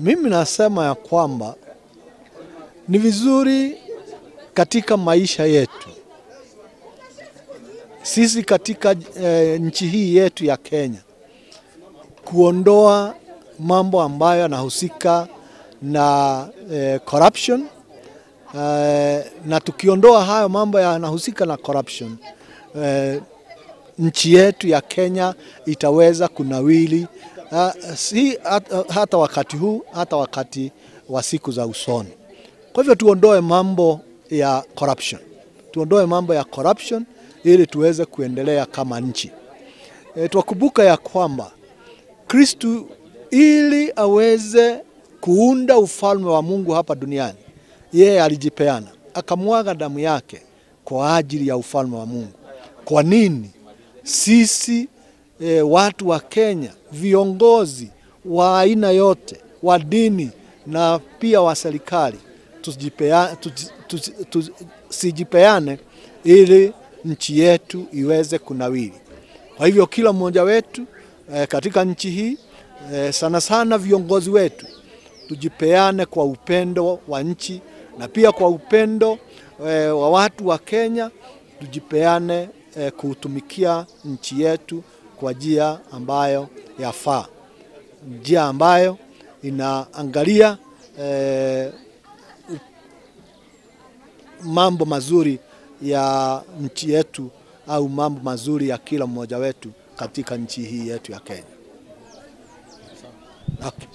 Mimi nasema ya kwamba ni vizuri katika maisha yetu sisi katika nchi hii yetu ya Kenya kuondoa mambo ambayo yanahusika na corruption, na tukiondoa hayo mambo yanahusika na corruption, nchi yetu ya Kenya itaweza kunawili, si hata wakati huu, hata wakati wa siku za usoni. Kwa hivyo tuondoe mambo ya corruption, tuondoe mambo ya corruption ili tuweze kuendelea kama nchi. Tukumbuka ya kwamba Kristu ili aweze kuunda ufalme wa Mungu hapa duniani, yeye alijipeana, akamwaga damu yake kwa ajili ya ufalme wa Mungu. Kwa nini sisi watu wa Kenya, viongozi wa aina yote, wa dini na pia wa serikali, tusijipeane ili nchi yetu iweze kunawiri? Kwa hivyo kila mmoja wetu katika nchi hii, sana sana viongozi wetu, tujipeane kwa upendo wa nchi na pia kwa upendo wa watu wa Kenya. Tujipeane kutumikia nchi yetu kwa njia ambayo yafaa, njia ambayo inaangalia mambo mazuri ya nchi yetu au mambo mazuri ya kila mmoja wetu katika nchi hii yetu ya Kenya. Okay.